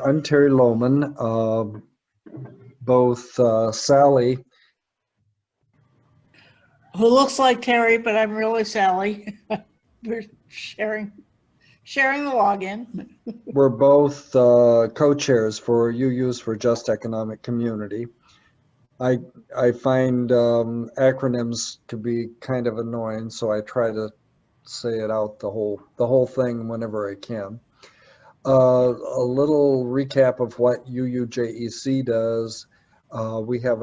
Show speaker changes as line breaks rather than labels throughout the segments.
I'm Terry Lohman. Both Sally,
who looks like Terry, but I'm really Sally. We're sharing the login.
we're both co-chairs for UU's for Just Economic Community. I find acronyms to be kind of annoying, so I try to say it out the whole thing whenever I can. A little recap of what UUJEC does. We have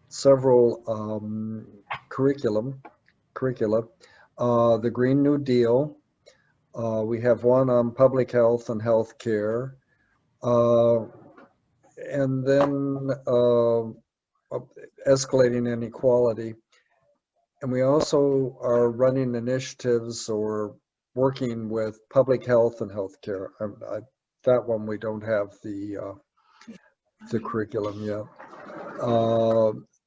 several curricula. The Green New Deal. We have one on public health and healthcare. And then escalating inequality. And we also are running initiatives or working with public health and healthcare. That one we don't have the curriculum yet.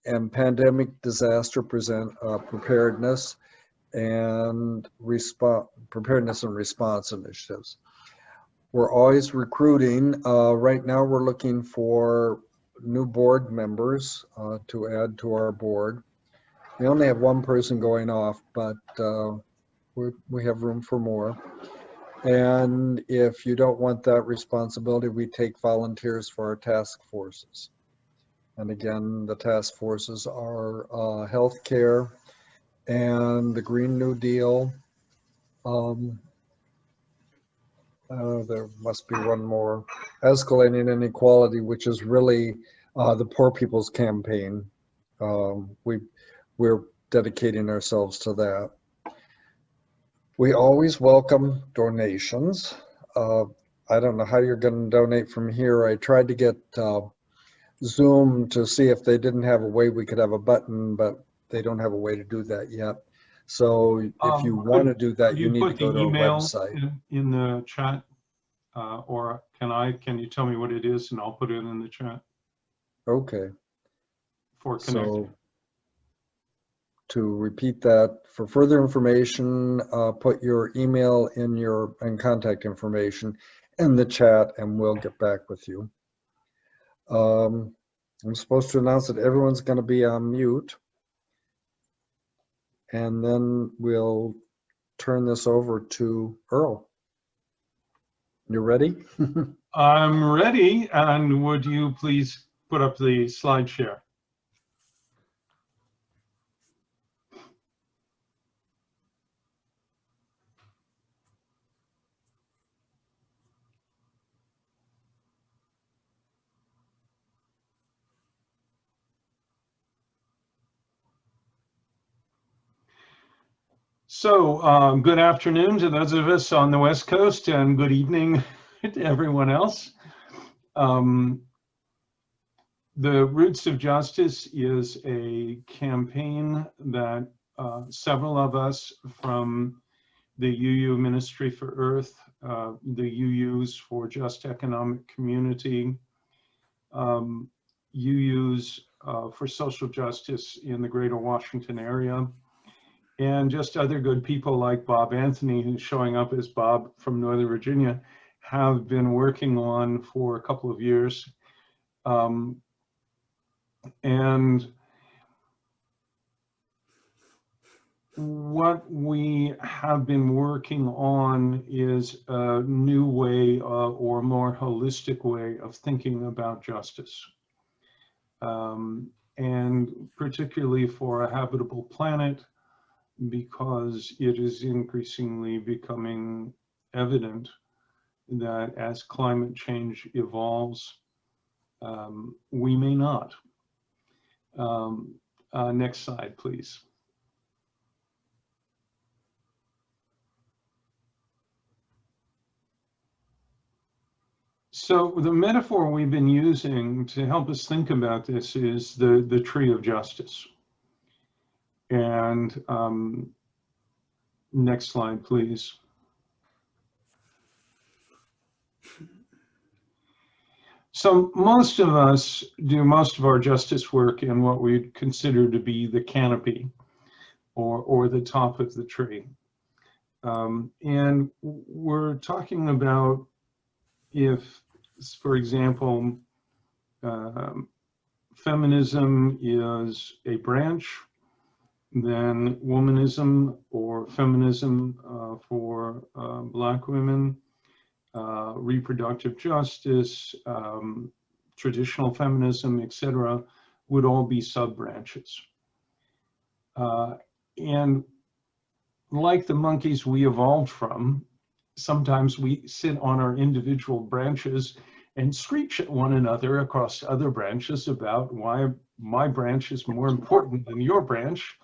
And pandemic disaster preparedness and preparedness and response initiatives. We're always recruiting. Right now we're looking for new board members to add to our board. We only have one person going off, but we have room for more. And if you don't want that responsibility, we take volunteers for our task forces. And again, the task forces are healthcare and the Green New Deal. There must be one more. Escalating inequality, which is really the Poor People's Campaign. We're dedicating ourselves to that. We always welcome donations. I don't know how you're going to donate from here. I tried to get Zoom to see if they didn't have a way we could have a button, but they don't have a way to do that yet. So if you want to do that, you need to go to a website.
In the chat, or can you tell me what it is and I'll put it in the chat?
Okay.
For connecting.
So to repeat that, for further information, put your email and contact information in the chat and we'll get back with you. I'm supposed to announce that everyone's going to be on mute. And then we'll turn this over to Earl. You ready?
I'm ready. And would you please put up the slide share? So good afternoon to those of us on the West Coast and good evening to everyone else. The Roots of Justice is a campaign that several of us from the UU Ministry for Earth, the UUs for Just Economic Community, UUs for Social Justice in the Greater Washington area, and just other good people like Bob Anthony, who's showing up as Bob from Northern Virginia, have been working on for a couple of years. And what we have been working on is a new way or more holistic way of thinking about justice. And particularly for a habitable planet, because it is increasingly becoming evident that as climate change evolves, we may not. Next slide, please. So the metaphor we've been using to help us think about this is the tree of justice. And next slide, please. So most of us do most of our justice work in what we consider to be the canopy or the top of the tree. And we're talking about if For example, feminism is a branch, then womanism or feminism for Black women, reproductive justice, traditional feminism, etc., would all be sub-branches. And like the monkeys we evolved from, sometimes we sit on our individual branches and screech at one another across other branches about why my branch is more important than your branch,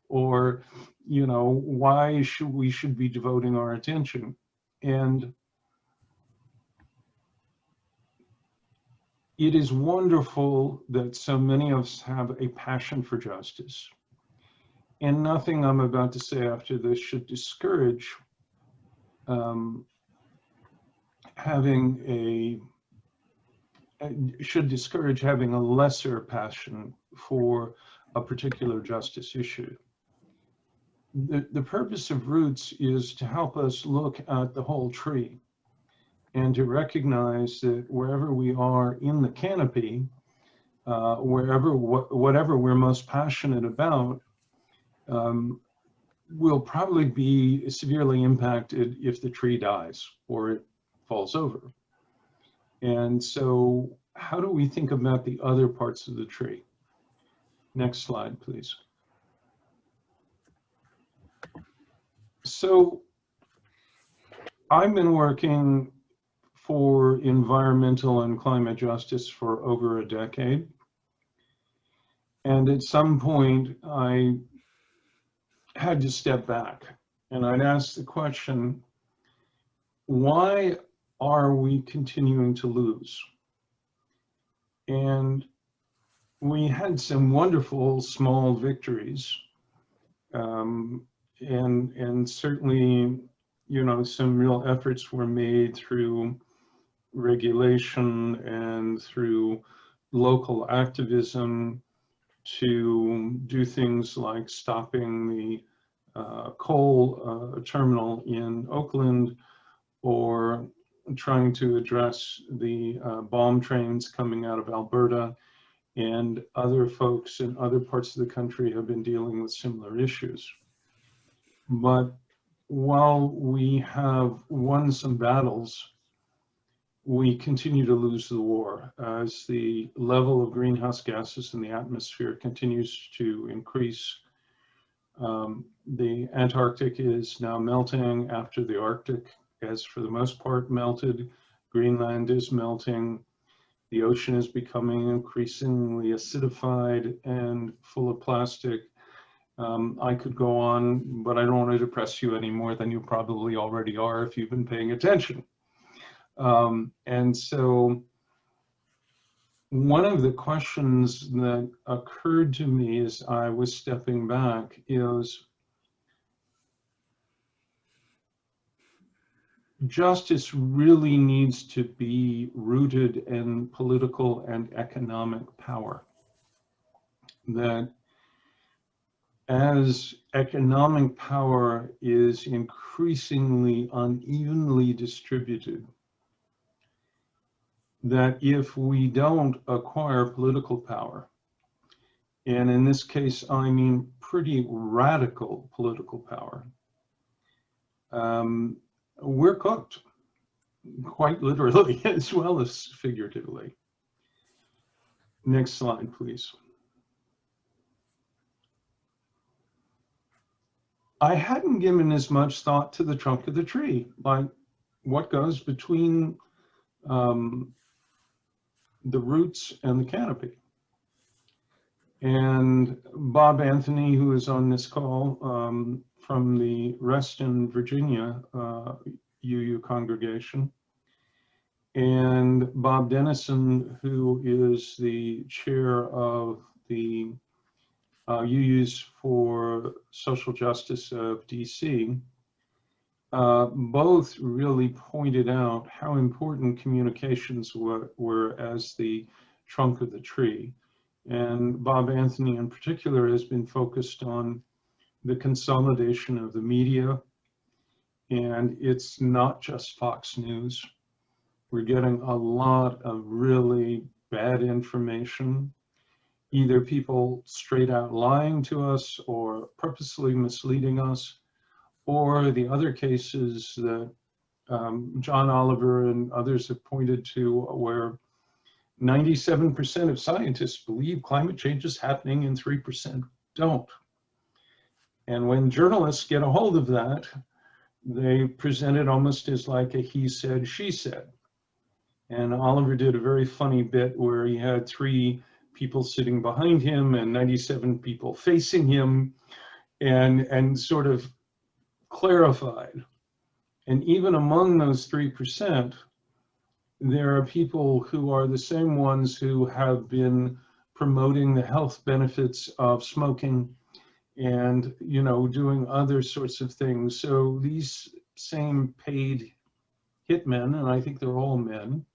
or, you know, why we should be devoting our attention. And it is wonderful that so many of us have a passion for justice. And nothing I'm about to say after this should discourage having a lesser passion for a particular justice issue. The purpose of Roots is to help us look at the whole tree and to recognize that wherever we are in the canopy, whatever we're most passionate about, will probably be severely impacted if the tree dies or it falls over. And so how do we think about the other parts of the tree? Next slide, please. So I've been working for environmental and climate justice for over a decade. And at some point, I had to step back and I'd ask the question, why are we continuing to lose? And we had some wonderful small victories, and certainly, you know, some real efforts were made through regulation and through local activism to do things like stopping the coal terminal in Oakland, or trying to address the bomb trains coming out of Alberta, and other folks in other parts of the country have been dealing with similar issues. But while we have won some battles, we continue to lose the war as the level of greenhouse gases in the atmosphere continues to increase. The Antarctic is now melting after the Arctic has for the most part melted. Greenland is melting. The ocean is becoming increasingly acidified and full of plastic. I could go on, but I don't want to depress you any more than you probably already are if you've been paying attention. And so one of the questions that occurred to me as I was stepping back is, justice really needs to be rooted in political and economic power. That as economic power is increasingly unevenly distributed, that if we don't acquire political power, and in this case, I mean pretty radical political power, we're cooked, quite literally as well as figuratively. Next slide, please. I hadn't given as much thought to the trunk of the tree, like what goes between the roots and the canopy. And Bob Anthony, who is on this call from the Reston, Virginia UU congregation, and Bob Dennison, who is the chair of the UUs for Social Justice of DC, both really pointed out how important communications were as the trunk of the tree. And Bob Anthony in particular has been focused on the consolidation of the media. And it's not just Fox News. We're getting a lot of really bad information, either people straight out lying to us or purposely misleading us, or the other cases that John Oliver and others have pointed to, where 97% of scientists believe climate change is happening and 3% don't. And when journalists get a hold of that, they present it almost as like a he said, she said. And Oliver did a very funny bit where he had 3 people sitting behind him and 97 people facing him, and sort of clarified. And even among those 3%, there are people who are the same ones who have been promoting the health benefits of smoking and, you know, doing other sorts of things. So these same paid hitmen, and I think they're all men,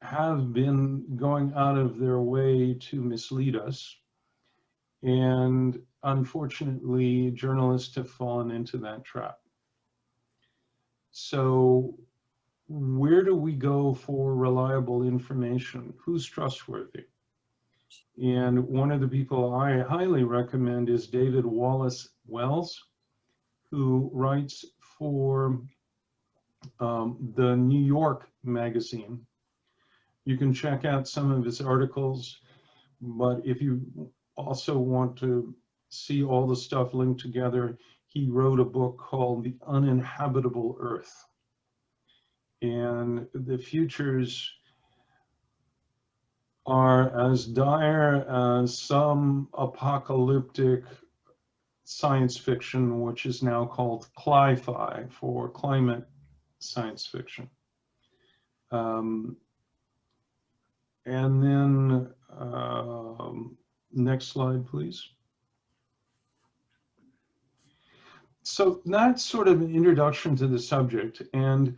have been going out of their way to mislead us. And unfortunately, journalists have fallen into that trap. So where do we go for reliable information? Who's trustworthy? And one of the people I highly recommend is David Wallace Wells, who writes for the New York magazine. You can check out some of his articles, but if you also want to see all the stuff linked together, he wrote a book called The Uninhabitable Earth. And the futures are as dire as some apocalyptic science fiction, which is now called cli-fi, for climate science fiction. And then next slide, please. So that's sort of an introduction to the subject, and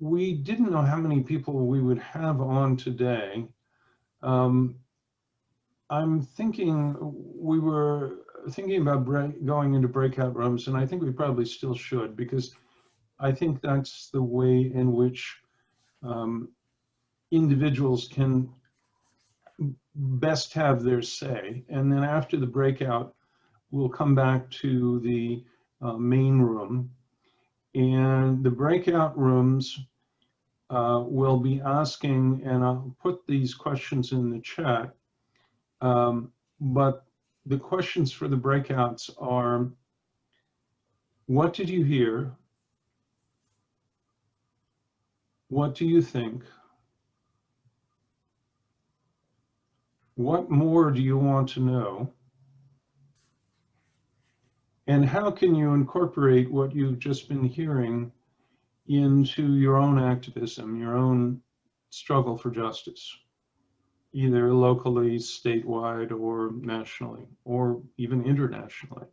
we didn't know how many people we would have on today. I'm thinking, we were thinking about going into breakout rooms, and I think we probably still should, because I think that's the way in which individuals can best have their say. And then after the breakout, we'll come back to the main room. And the breakout rooms will be asking, and I'll put these questions in the chat, but the questions for the breakouts are, what did you hear? What do you think? What more do you want to know? And how can you incorporate what you've just been hearing into your own activism, your own struggle for justice, either locally, statewide, or nationally, or even internationally?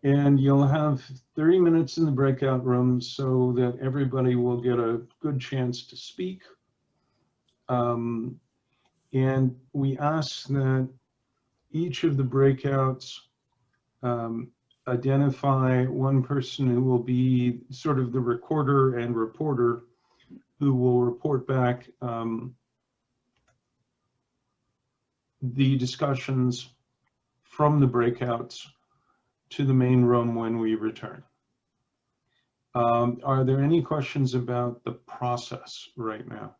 And you'll have 30 minutes in the breakout room so that everybody will get a good chance to speak. And we ask that each of the breakouts identify one person who will be sort of the recorder and reporter, who will report back the discussions from the breakouts to the main room when we return. Are there any questions about the process right now?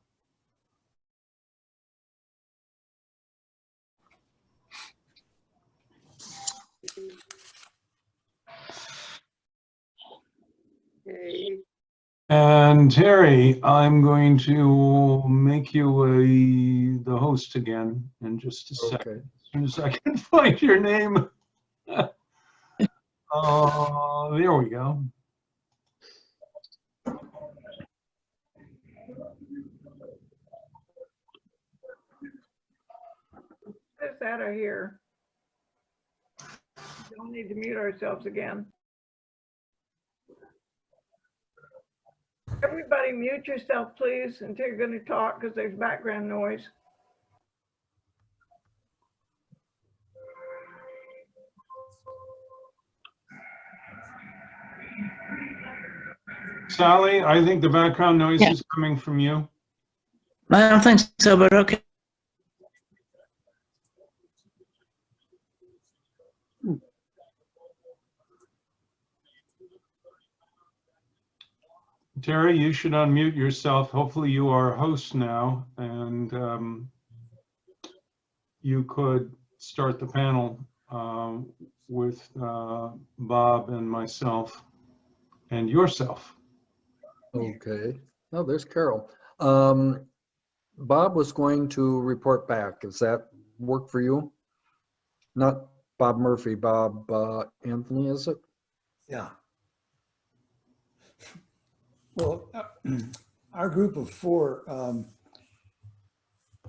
And Terry, I'm going to make you the host again in just a second.
Okay.
As soon as I can find your name. There we go.
Is that I hear? Don't need to mute ourselves again. Everybody mute yourself, please, until you're going to talk, because there's background noise.
Sally, I think the background noise
Yeah.
is coming from you.
I don't think so, but okay.
Terry, you should unmute yourself. Hopefully you are a host now, and you could start the panel with Bob and myself and yourself.
Okay. Oh, there's Carol. Bob was going to report back. Does that work for you? Not Bob Murphy, Bob Anthony, is it?
Yeah. Well, our group of four,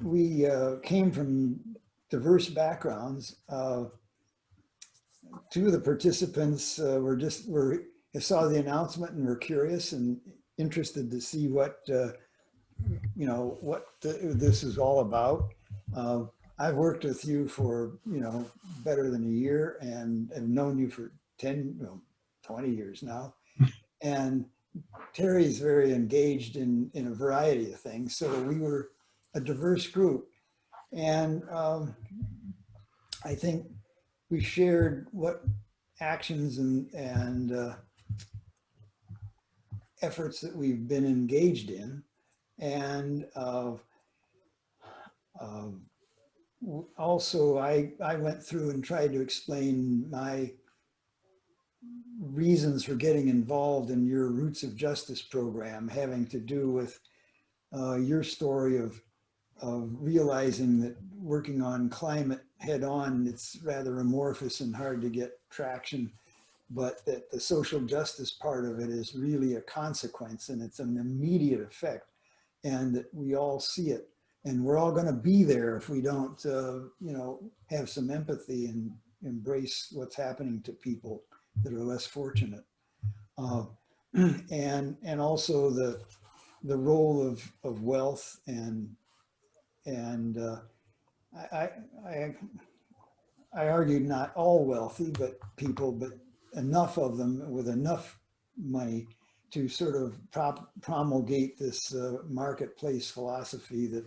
we came from diverse backgrounds. Two of the participants saw the announcement and were curious and interested to see what this is all about. I've worked with you for better than a year and have known you for 20 years now. And Terry's very engaged in a variety of things. So we were a diverse group. And I think we shared what actions and efforts that we've been engaged in. And also I went through and tried to explain my reasons for getting involved in your Roots of Justice program, having to do with your story of realizing that working on climate head on, it's rather amorphous and hard to get traction, but that the social justice part of it is really a consequence and it's an immediate effect, and that we all see it. And we're all going to be there if we don't, have some empathy and embrace what's happening to people that are less fortunate. And also the role of wealth and I argued not all wealthy, but people, but enough of them with enough money to sort of promulgate this marketplace philosophy that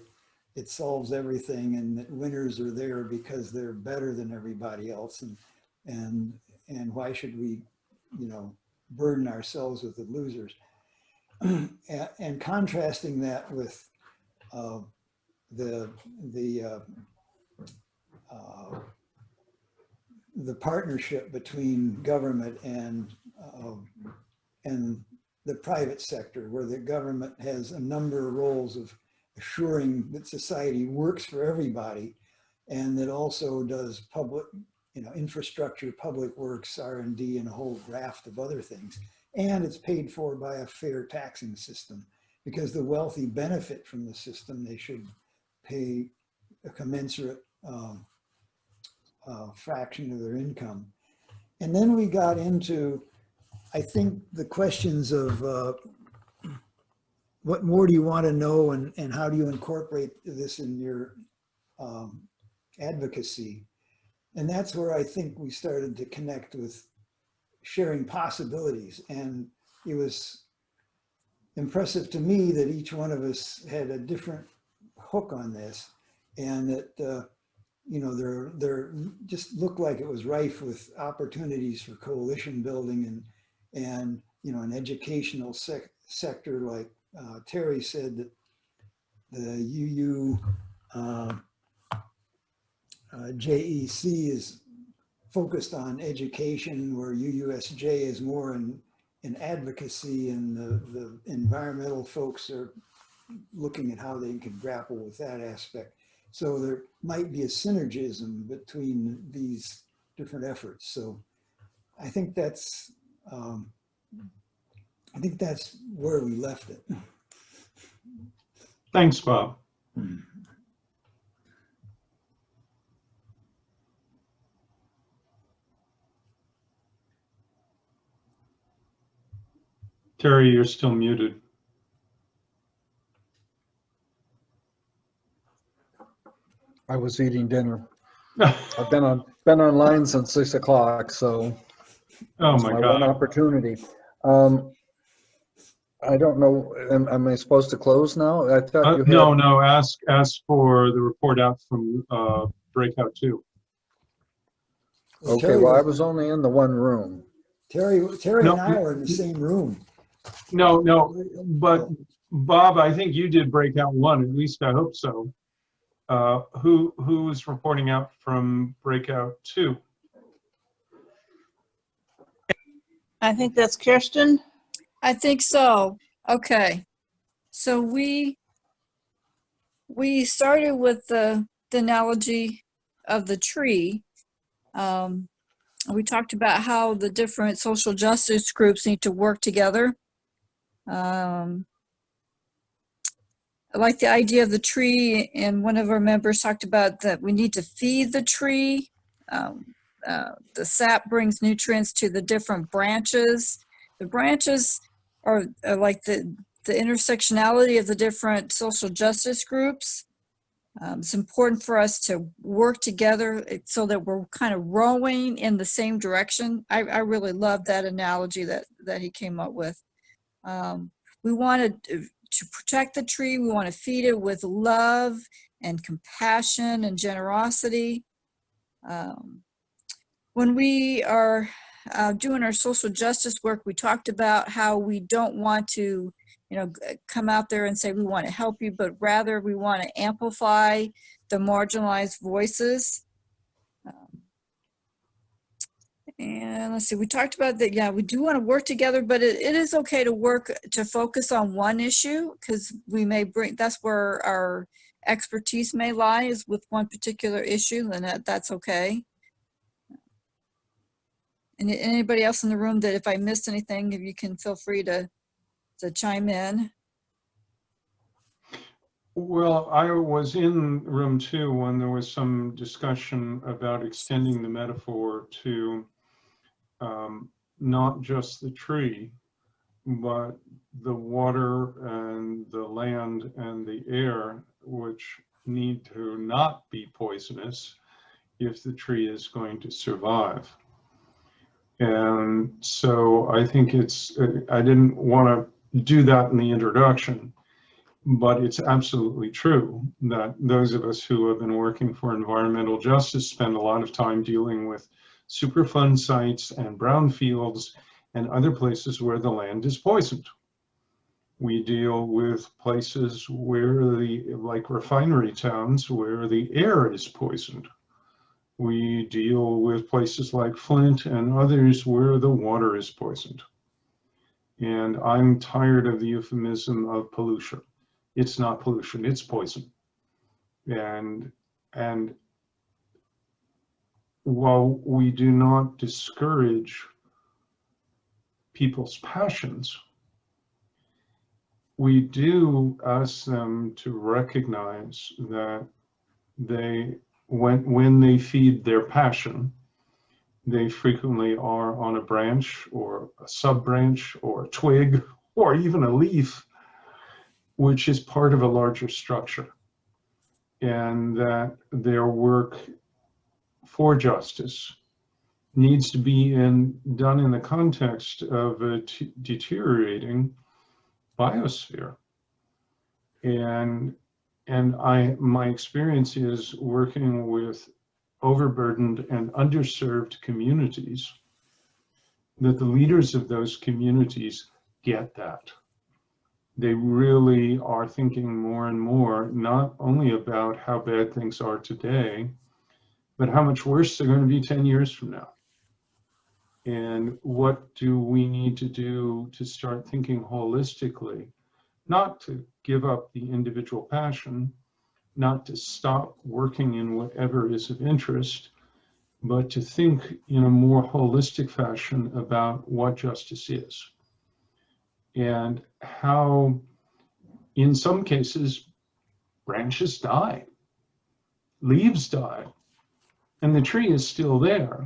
it solves everything and that winners are there because they're better than everybody else. And why should we, burden ourselves with the losers? And contrasting that with the partnership between government and the private sector, where the government has a number of roles of assuring that society works for everybody, and that also does public, infrastructure, public works, R&D, and a whole raft of other things. And it's paid for by a fair taxing system, because the wealthy benefit from the system. They should pay a commensurate fraction of their income. And then we got into, I think, the questions of what more do you want to know, and how do you incorporate this in your advocacy? And that's where I think we started to connect with sharing possibilities. And it was impressive to me that each one of us had a different hook on this, and that there just looked like it was rife with opportunities for coalition building and an educational sector, like Terry said, that the UUJEC is focused on education, where UUSJ is more in advocacy, and the environmental folks are looking at how they can grapple with that aspect. So there might be a synergism between these different efforts. So I think that's where we left it.
Thanks, Bob. Terry, you're still muted.
I was eating dinner. I've been online since 6 o'clock, so
Oh
it's
my
my one
God.
opportunity. I don't know, am I supposed to close now? I thought you had.
No, ask for the report out from Breakout 2.
Well,
Okay, well, I was only in the one room.
Terry
No,
and I are in the same room.
No, but Bob, I think you did Breakout 1, at least I hope so. Who's reporting out from Breakout 2?
I think that's Kirsten.
I think so. Okay. So we started with the analogy of the tree. We talked about how the different social justice groups need to work together. I like the idea of the tree, and one of our members talked about that we need to feed the tree. The sap brings nutrients to the different branches. The branches are like the intersectionality of the different social justice groups. It's important for us to work together so that we're kind of rowing in the same direction. I really love that analogy that he came up with. We wanted to protect the tree. We want to feed it with love and compassion and generosity. When we are doing our social justice work, we talked about how we don't want to, come out there and say we want to help you, but rather we want to amplify the marginalized voices. And let's see, we talked about that. Yeah, we do want to work together, but it is okay to focus on one issue, because we may that's where our expertise may lie, is with one particular issue, and that's okay. And anybody else in the room that if I missed anything, if you can feel free to chime in.
Well, I was in room 2 when there was some discussion about extending the metaphor to not just the tree, but the water and the land and the air, which need to not be poisonous if the tree is going to survive. And so I think I didn't want to do that in the introduction, but it's absolutely true that those of us who have been working for environmental justice spend a lot of time dealing with Superfund sites and brownfields and other places where the land is poisoned. We deal with places where like refinery towns, where the air is poisoned. We deal with places like Flint and others where the water is poisoned. And I'm tired of the euphemism of pollution. It's not pollution, it's poison. And while we do not discourage people's passions, we do ask them to recognize that when they feed their passion, they frequently are on a branch or a sub-branch or a twig or even a leaf, which is part of a larger structure, and that their work for justice needs to be done in the context of a deteriorating biosphere. And my experience is working with overburdened and underserved communities, that the leaders of those communities get that. They really are thinking more and more, not only about how bad things are today, but how much worse they're going to be 10 years from now. And what do we need to do to start thinking holistically, not to give up the individual passion, not to stop working in whatever is of interest, but to think in a more holistic fashion about what justice is and how, in some cases, branches die, leaves die, and the tree is still there.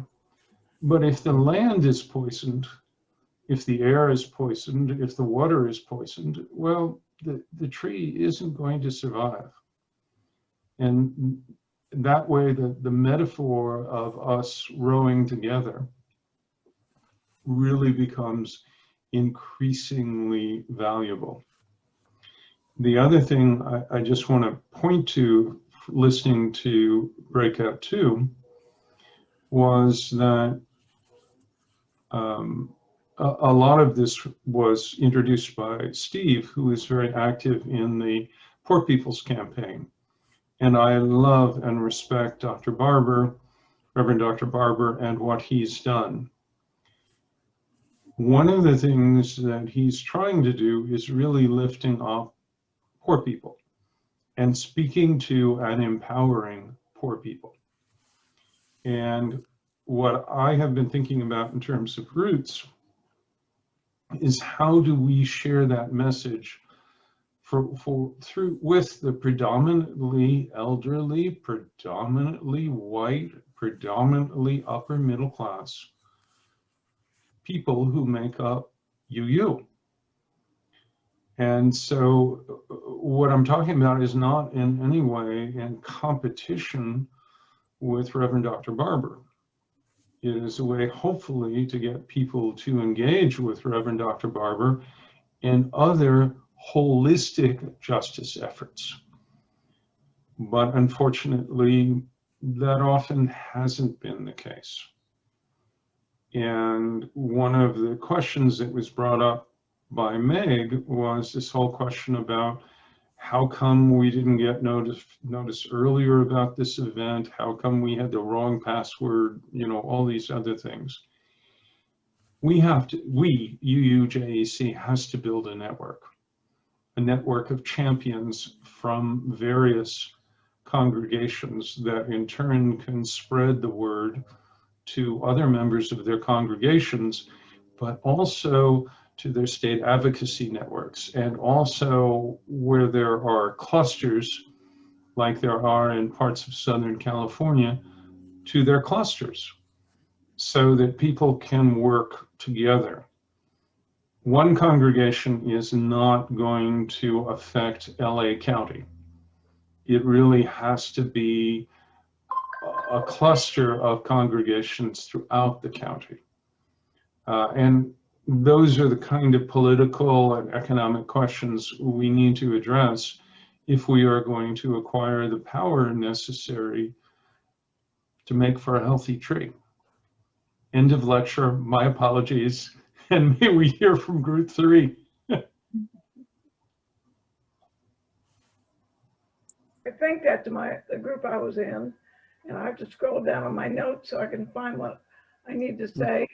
But if the land is poisoned, if the air is poisoned, if the water is poisoned, well, the tree isn't going to survive. And that way, the metaphor of us rowing together really becomes increasingly valuable. The other thing I just want to point to, listening to Breakout 2, was that a lot of this was introduced by Steve, who is very active in the Poor People's Campaign. And I love and respect Dr. Barber, Reverend Dr. Barber, and what he's done. One of the things that he's trying to do is really lifting up poor people and speaking to and empowering poor people. And what I have been thinking about in terms of roots is how do we share that message with the predominantly elderly, predominantly white, predominantly upper middle class people who make up UU. And so what I'm talking about is not in any way in competition with Reverend Dr. Barber. It is a way, hopefully, to get people to engage with Reverend Dr. Barber and other holistic justice efforts. But unfortunately, that often hasn't been the case. And one of the questions that was brought up by Meg was this whole question about how come we didn't get notice earlier about this event? How come we had the wrong password? You know, all these other things. We, UUJEC, has to build a network of champions from various congregations that in turn can spread the word to other members of their congregations, but also to their state advocacy networks, and also where there are clusters, like there are in parts of Southern California, to their clusters, so that people can work together. One congregation is not going to affect LA County. It really has to be a cluster of congregations throughout the county. And those are the kind of political and economic questions we need to address if we are going to acquire the power necessary to make for a healthy tree. End of lecture. My apologies. And may we hear from group 3.
I think that's the group I was in, and I have to scroll down on my notes so I can find what I need to say.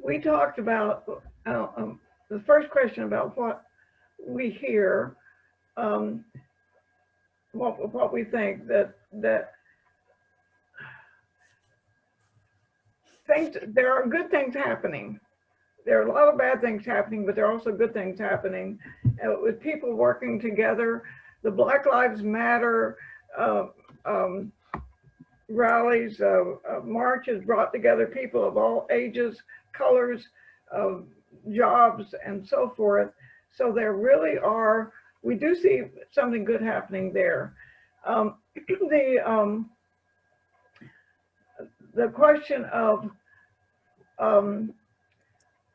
We talked about the first question about what we hear, what we think that things, there are good things happening. There are a lot of bad things happening, but there are also good things happening with people working together. The Black Lives Matter rallies, marches brought together people of all ages, colors, jobs, and so forth. So there really are, we do see something good happening there. The question of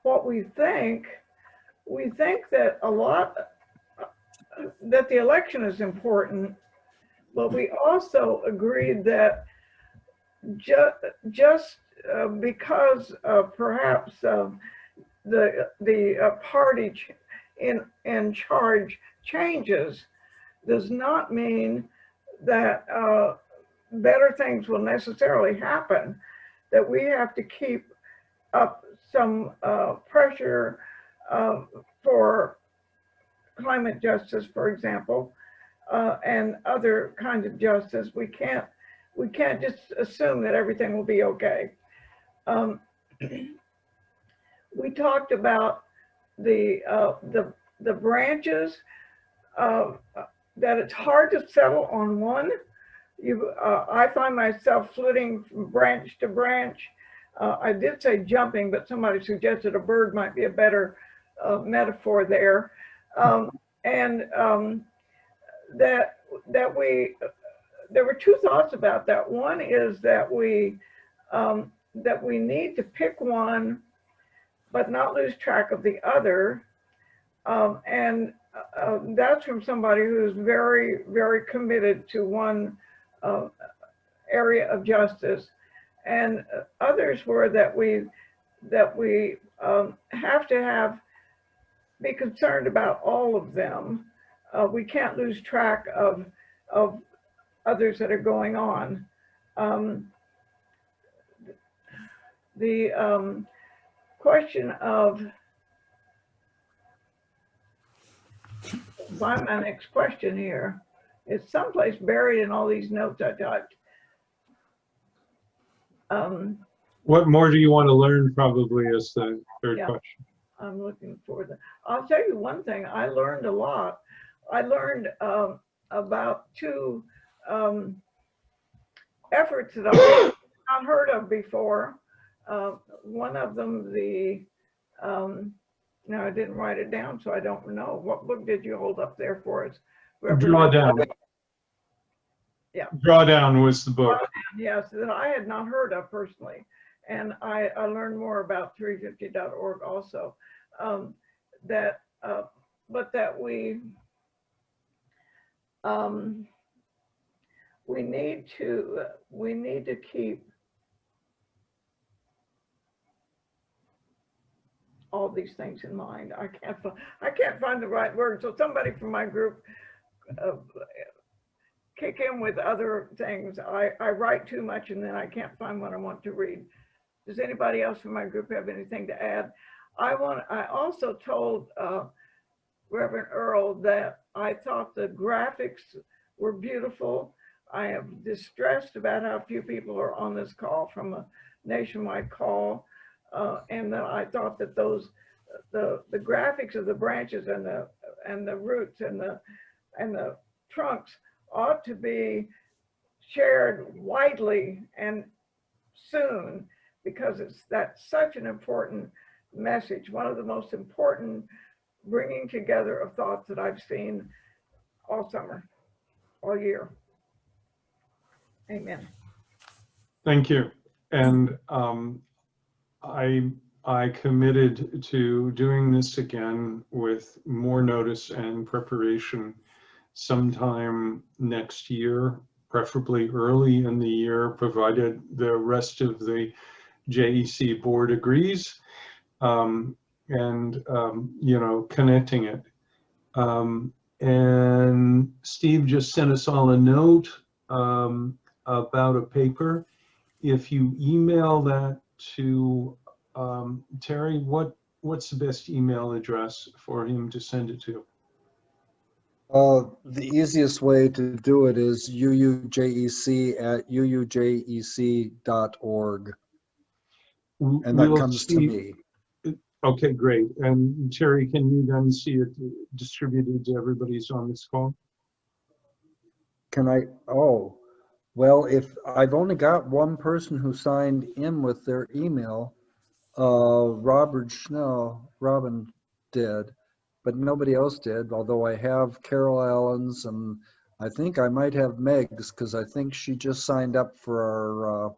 what we think that that the election is important, but we also agreed that just because perhaps the party in charge changes does not mean that better things will necessarily happen, that we have to keep up some pressure for climate justice, for example, and other kinds of justice. We can't just assume that everything will be okay. We talked about the branches, that it's hard to settle on one. I find myself flitting from branch to branch. I did say jumping, but somebody suggested a bird might be a better metaphor there. And that there were two thoughts about that. One is that we need to pick one, but not lose track of the other. That's from somebody who's very, very committed to one area of justice. And others were that we have to be concerned about all of them. We can't lose track of others that are going on. The question of, my next question here is someplace buried in all these notes I typed.
What more do you want to learn, probably, is the third question.
I'm looking for the, I'll tell you one thing, I learned a lot. I learned about two efforts that I've not heard of before. One of them, no, I didn't write it down, so I don't know. What book did you hold up there for us?
Drawdown.
Yeah.
Drawdown was the book.
Yes, that I had not heard of personally. And I learned more about 350.org also. But that we need to keep all these things in mind. I can't find the right word. So somebody from my group kick in with other things. I write too much and then I can't find what I want to read. Does anybody else from my group have anything to add? I also told Reverend Earl that I thought the graphics were beautiful. I am distressed about how few people are on this call from a nationwide call. And that I thought that the graphics of the branches and the roots and the trunks ought to be shared widely and soon, because that's such an important message. One of the most important bringing together of thoughts that I've seen all summer, all year. Amen.
Thank you. And I committed to doing this again with more notice and preparation sometime next year, preferably early in the year, provided the rest of the JEC board agrees, you know, connecting it. And Steve just sent us all a note about a paper. If you email that to Terry, what's the best email address for him to send it to?
The easiest way to do it is UUJEC@UUJEC.org. And that comes to me.
Okay, great. And Terry, can you then see it distributed to everybody's on this call?
Can I? Oh, well, if I've only got one person who signed in with their email, Robin did, but nobody else did, although I have Carol Allen's, and I think I might have Meg's, because I think she just signed up for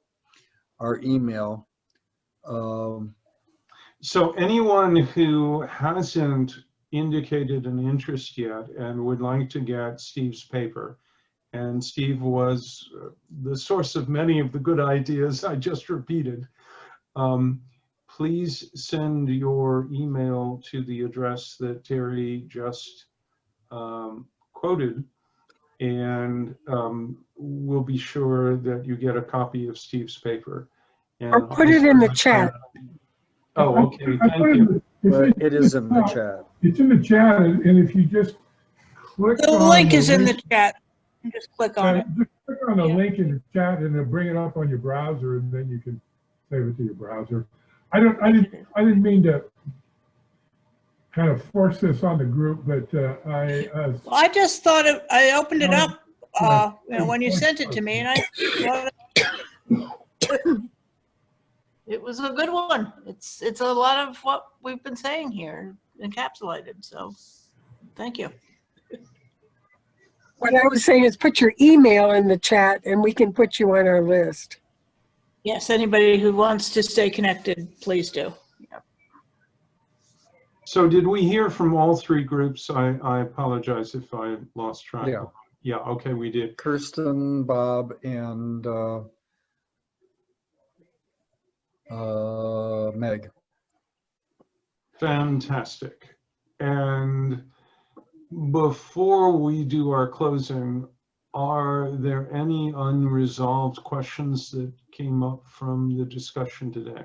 our email.
So anyone who hasn't indicated an interest yet and would like to get Steve's paper, and Steve was the source of many of the good ideas I just repeated, please send your email to the address that Terry just quoted, and we'll be sure that you get a copy of Steve's paper. And
or put it in the chat.
Oh, okay, thank you.
But it is in the chat.
It's in the chat, and if you just click
The
on
link is in the chat. You just click on it.
Just click on the
Yeah.
link in the chat, and it'll bring it up on your browser, and then you can save it to your browser. I didn't mean to kind of force this on the group, but
I just thought I opened it up you know, when you sent it to me, and I thought it was a good one. It's a lot of what we've been saying here encapsulated. So thank you.
What I was saying is put your email in the chat and we can put you on our list.
Yes, anybody who wants to stay connected, please do. Yep.
So did we hear from all three groups? I apologize if I lost track.
Yeah.
Yeah, okay, we did.
Kirsten, Bob, and Meg.
Fantastic. And before we do our closing, are there any unresolved questions that came up from the discussion today?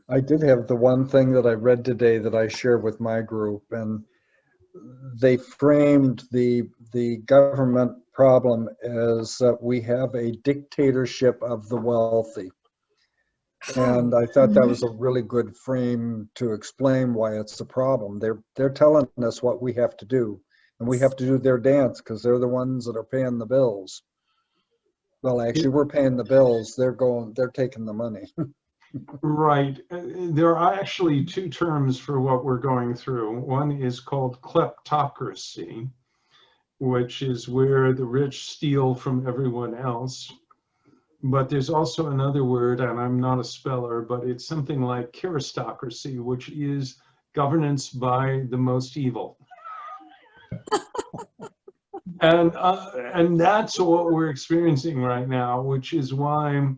I did have the one thing that I read today that I shared with my group, and they framed the government problem as that we have a dictatorship of the wealthy. And I thought that was a really good frame to explain why it's a problem. They're telling us what we have to do, and we have to do their dance because they're the ones that are paying the bills. Well, actually, we're paying the bills. They're taking the money.
Right. There are actually two terms for what we're going through. One is called kleptocracy, which is where the rich steal from everyone else. But there's also another word, and I'm not a speller, but it's something like aristocracy, which is governance by the most evil. And that's what we're experiencing right now, which is why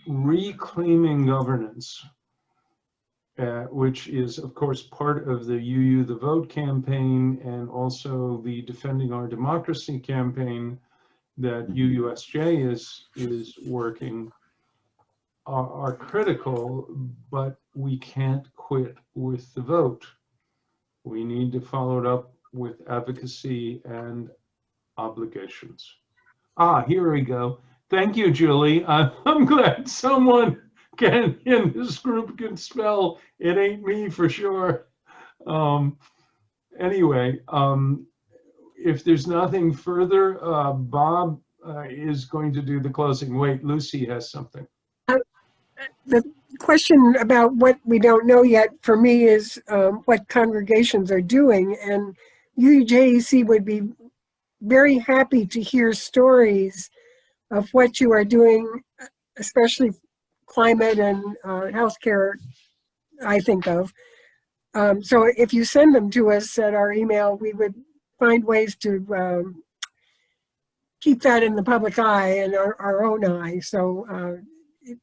reclaiming governance, which is, of course, part of the UU the Vote campaign and also the Defending Our Democracy campaign that UUSJ is working, are critical, but we can't quit with the vote. We need to follow it up with advocacy and obligations. Here we go. Thank you, Julie. I'm glad someone in this group can spell. It ain't me for sure. Anyway, if there's nothing further, Bob is going to do the closing. Wait, Lucy has something.
The question about what we don't know yet for me is what congregations are doing, and UUJEC would be very happy to hear stories of what you are doing, especially climate and healthcare, I think of. So if you send them to us at our email, we would find ways to keep that in the public eye and our own eye. So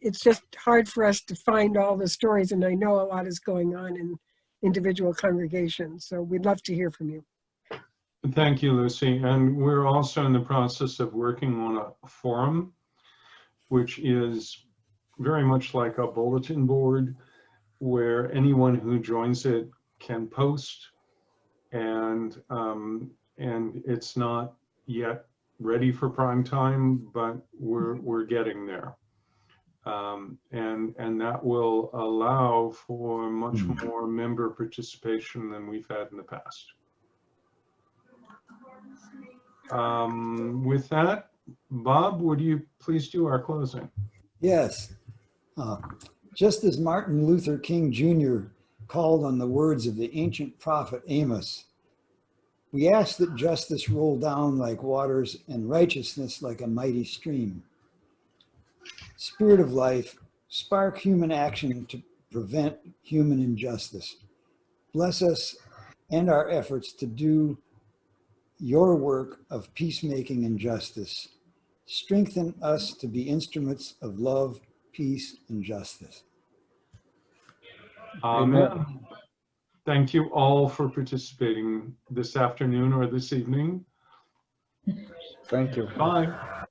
it's just hard for us to find all the stories, and I know a lot is going on in individual congregations. So we'd love to hear from you.
Thank you, Lucy. And we're also in the process of working on a forum, which is very much like a bulletin board where anyone who joins it can post, and it's not yet ready for prime time, but we're getting there. And that will allow for much more member participation than we've had in the past. With that, Bob, would you please do our closing?
Yes. Just as Martin Luther King Jr. called on the words of the ancient prophet Amos, we ask that justice roll down like waters and righteousness like a mighty stream. Spirit of life, spark human action to prevent human injustice. Bless us and our efforts to do your work of peacemaking and justice. Strengthen us to be instruments of love, peace, and justice.
Amen. Thank you all for participating this afternoon or this evening.
Thank you.
Bye.